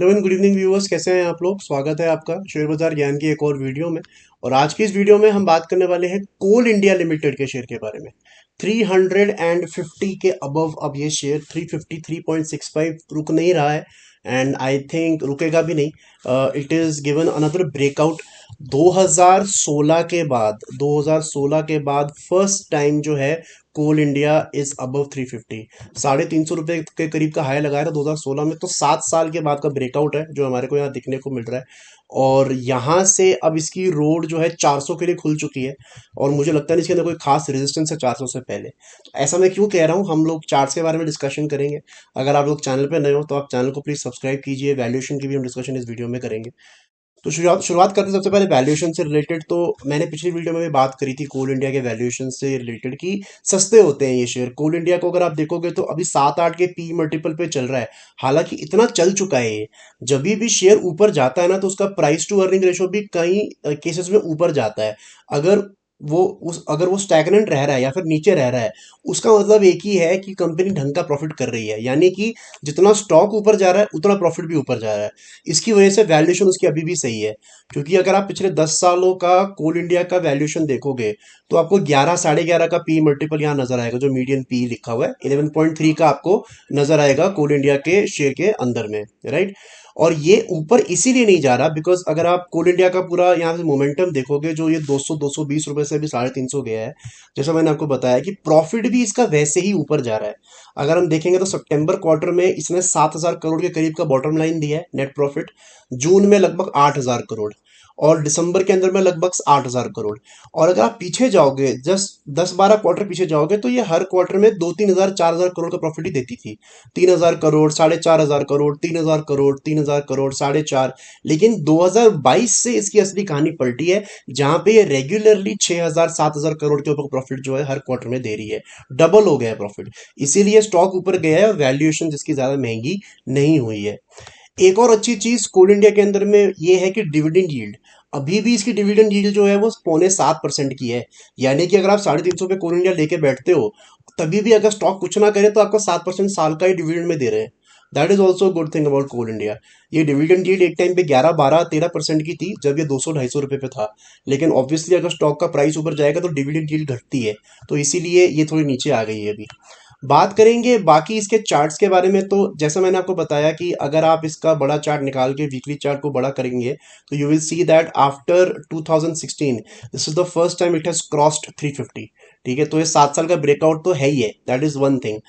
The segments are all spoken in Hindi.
Hello and good evening viewers, कैसे हैं आप लोग। स्वागत है आपका शेयर बाजार ज्ञान की एक और वीडियो में। और आज की इस वीडियो में हम बात करने वाले हैं कोल इंडिया लिमिटेड के शेयर के बारे में। 350 के अबव अब ये शेयर 350 3.65 रुक नहीं रहा है एंड आई थिंक रुकेगा भी नहीं। It is given another breakout 2016 के बाद फर्स्ट टाइम जो है कोल इंडिया इज अबव 350। 350 रुपये के करीब का हाई लगाया था 2016 में, तो 7 साल के बाद का ब्रेकआउट है जो हमारे को यहाँ दिखने को मिल रहा है। और यहाँ से अब इसकी रोड जो है 400 के लिए खुल चुकी है और मुझे लगता नहीं इसके अंदर कोई खास रेजिस्टेंस है 400 से पहले। तो ऐसा मैं क्यों कह रहा हूँ, हम लोग चार्ट्स के बारे में डिस्कशन करेंगे। अगर आप लोग चैनल पे नए हो तो आप चैनल को प्लीज सब्सक्राइब कीजिए। वैल्यूएशन की भी हम डिस्कशन इस वीडियो में करेंगे। तो शुरुआत शुरुआत करते हैं सबसे पहले वैल्यूएशन से रिलेटेड। तो मैंने पिछली वीडियो में भी बात करी थी कोल इंडिया के वैल्यूएशन से रिलेटेड कि सस्ते होते हैं ये शेयर। कोल इंडिया को अगर आप देखोगे तो अभी 7-8 के पी मल्टीपल पे चल रहा है। हालांकि इतना चल चुका है ये, जब भी शेयर ऊपर जाता है ना तो उसका प्राइस टू अर्निंग रेशो भी कई केसेस में ऊपर जाता है। अगर अगर वो स्टैग्नेंट रह रहा है या फिर नीचे रह रहा है, उसका मतलब एक ही है कि कंपनी ढंग का प्रॉफिट कर रही है, यानी कि जितना स्टॉक ऊपर जा रहा है उतना प्रॉफिट भी ऊपर जा रहा है। इसकी वजह से वैल्यूएशन उसकी अभी भी सही है। क्योंकि अगर आप पिछले 10 सालों का कोल इंडिया का वैल्यूएशन देखोगे तो आपको 11 11.5 का पी मल्टीपल यहाँ नजर आएगा। जो मीडियन पी लिखा हुआ है 11.3 का आपको नजर आएगा कोल इंडिया के शेयर के अंदर में, राइट। और ये ऊपर इसीलिए नहीं जा रहा बिकॉज अगर आप कोल इंडिया का पूरा यहाँ से मोमेंटम देखोगे, जो ये 200 220 रुपए से अभी 350 गया है, जैसा मैंने आपको बताया कि प्रॉफिट भी इसका वैसे ही ऊपर जा रहा है। अगर हम देखेंगे तो सितंबर क्वार्टर में इसने 7,000 करोड़ के करीब का बॉटम लाइन दिया है नेट प्रॉफिट, जून में लगभग 8,000 करोड़ और दिसंबर के अंदर में लगभग 8,000 करोड़। और अगर आप पीछे जाओगे, जस्ट 10-12 क्वार्टर पीछे जाओगे, तो ये हर क्वार्टर में 2-3 हजार 4,000 करोड़ का प्रॉफिट ही देती थी। 3,000 करोड़, 4,500 करोड़, 3,000 करोड़, 3,000 करोड़, 4.5। लेकिन 2022 से इसकी असली कहानी पलटी है, जहां पे ये रेगुलरली 6,000 7,000 करोड़ के ऊपर प्रॉफिट जो है हर क्वार्टर में दे रही है। डबल हो गया है प्रॉफिट, इसीलिए स्टॉक ऊपर गया है और वैल्यूएशन जिसकी ज्यादा महंगी नहीं हुई है। एक और अच्छी चीज कोल इंडिया के अंदर में ये है कि डिविडेंड यील्ड, अभी भी इसकी डिविडेंड यील्ड जो है वो 0.75% की है। यानी कि अगर आप 350 पे कोल इंडिया लेके बैठते हो, तभी भी अगर स्टॉक कुछ ना करे तो आपको 7% साल का ही डिविडेंड में दे रहे हैं। That is also good thing about Coal India. ये डिविडेंड यील्ड एक टाइम पे 11 12 13% की थी जब ये 200 250 रुपए पे था। लेकिन ऑब्वियसली अगर स्टॉक का प्राइस ऊपर जाएगा तो डिविडेंड यील्ड घटती है, तो इसीलिए ये थोड़ी नीचे आ गई है अभी। बात करेंगे बाकी इसके चार्ट्स के बारे में। तो जैसा मैंने आपको बताया कि अगर आप इसका बड़ा चार्ट निकाल के वीकली चार्ट को बड़ा करेंगे तो you will see that after 2016 this is the first time it has crossed 350। ठीक है, तो ये 7 साल का ब्रेकआउट तो है ही है, दैट इज वन थिंग।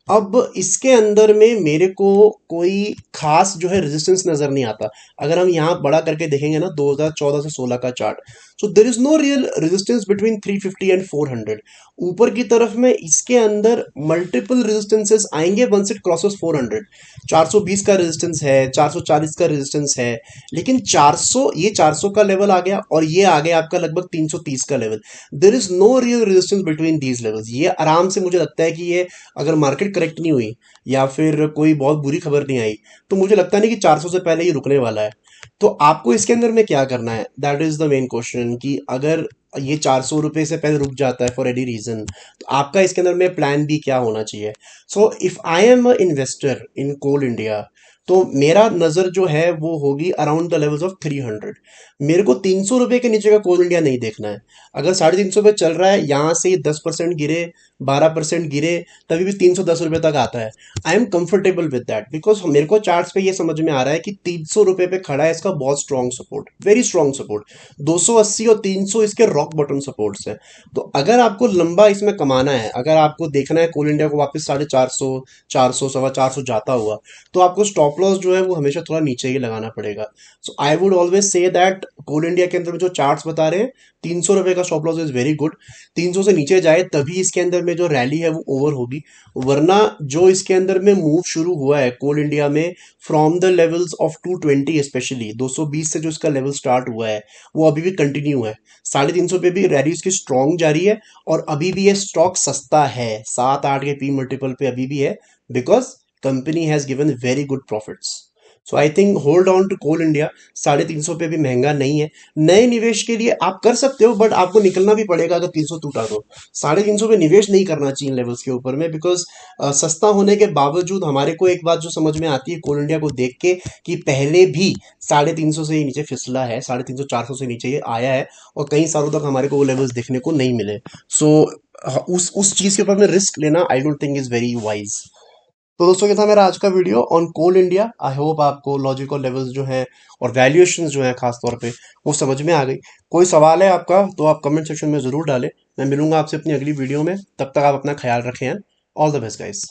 अब इसके अंदर में मेरे को कोई खास जो है रेजिस्टेंस नजर नहीं आता। अगर हम यहाँ बड़ा करके देखेंगे ना 2014 से 16 का chart, so there is no real resistance between 350 and 400। ऊपर की तरफ में इसके अंदर मल्टीपल रेजिस्टेंसेस आएंगे वंस इट क्रॉसेस 400। 420 का रेजिस्टेंस है, 440 का रेजिस्टेंस है, लेकिन 400, ये 400 का लेवल आ गया और ये आ गया आपका लगभग 330 का level. There is no real resistance between these levels. ये आराम से मुझे लगता है कि ये अगर मार्केट करेक्ट नहीं हुई या फिर कोई बहुत बुरी खबर नहीं आई तो मुझे लगता नहीं कि 400 से पहले ये रुकने वाला है। तो आपको इसके अंदर में क्या करना है, that is the main question, कि अगर ये 400 रुपये से पहले रुक जाता है फॉर एनी रीजन तो आपका इसके अंदर में प्लान बी क्या होना चाहिए। So if I am a investor in Coal India तो मेरा नजर जो है वो होगी अराउंड द लेवल्स ऑफ 300। मेरे को 300 रुपये के नीचे का कोल इंडिया नहीं देखना है। अगर 350 पे चल रहा है, यहाँ से 10% गिरे, 12% गिरे, तभी भी 310 रुपये तक आता है, I am comfortable with that. Because मेरे को चार्ट्स पे ये समझ में आ रहा है कि 300 रुपये पे खड़ा है इसका बहुत strong support, very strong support. 280 और 300 इसके रॉक बॉटम सपोर्ट्स हैं। तो अगर आपको लंबा इसमें कमाना है, अगर आपको देखना है कोल इंडिया को वापस 450 400 450 जाता हुआ, तो आपको स्टॉप लॉस जो है वो हमेशा थोड़ा नीचे ही लगाना पड़ेगा। So I would always say that Coal India के अंदर जो चार्ट्स बता रहे हैं 300 रुपये का stop loss is very good. 300 से नीचे जाए तभी इसके अंदर में जो रैली है वो ओवर होगी, वरना जो इसके अंदर में मूव शुरू हुआ है कोल इंडिया में from the levels of 220, specially 220 से जो इसका लेवल स्टार्ट हुआ है वो अभी भी कंटिन्यू है। 350 पे भी रैली इसकी स्ट्रॉन्ग जारी है और अभी भी ये स्टॉक सस्ता है, 7-8 के पी मल्टीपल पे अभी भी है, because company has given very good profits. So I think hold on to Coal India. 350 पे भी महंगा नहीं है। नए निवेश के लिए आप कर सकते हो, बट आपको निकलना भी पड़ेगा अगर 300 टूटा तो। 350 पे निवेश नहीं करना चाहिए लेवल्स के ऊपर में, बिकॉज सस्ता होने के बावजूद हमारे को एक बात जो समझ में आती है कोल इंडिया को देख के, कि पहले भी 350 से ही नीचे फिसला है, 350 400 से नीचे ये आया है, और कई सालों तक हमारे को वो लेवल्स देखने को नहीं मिले। सो उस चीज के ऊपर में रिस्क लेना I don't think is very wise. तो दोस्तों ये था मेरा आज का video on Coal India. I hope आपको लॉजिकल लेवल्स जो हैं और वैल्यूएशंस जो हैं खास तौर पे वो समझ में आ गई। कोई सवाल है आपका तो आप कमेंट सेक्शन में ज़रूर डालें। मैं मिलूंगा आपसे अपनी अगली वीडियो में, तब तक आप अपना ख्याल रखें। All the best guys.